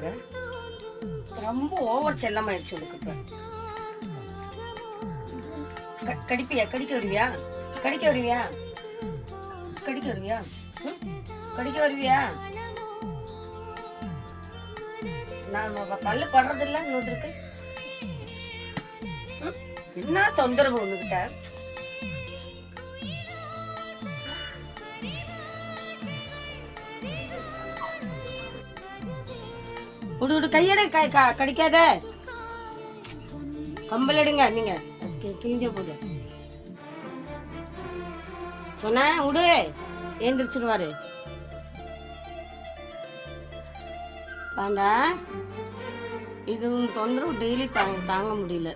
பாருங்க. ரொம்ப ஓவர் செல்லமாயிடுச்சு உனக்கு. இப்ப கடிப்பியா? கடிக்க வருவியா? கடிக்க வருவியா? கடிக்க வருவியா? கடிக்க வருவியா? நான் பல்லு படுறதில்ல இன்னொருக்கு. என்ன தொந்தரவு உன்கிட்ட? விடு விடு, கையட கடிக்காத. கம்பல் எடுங்க நீங்க, கிழிஞ்ச போது சொன்ன விடு. ஏந்திரிச்சிருவாரு. வேண்டா, இது தொந்தரவு டெய்லி தாங்க முடியல.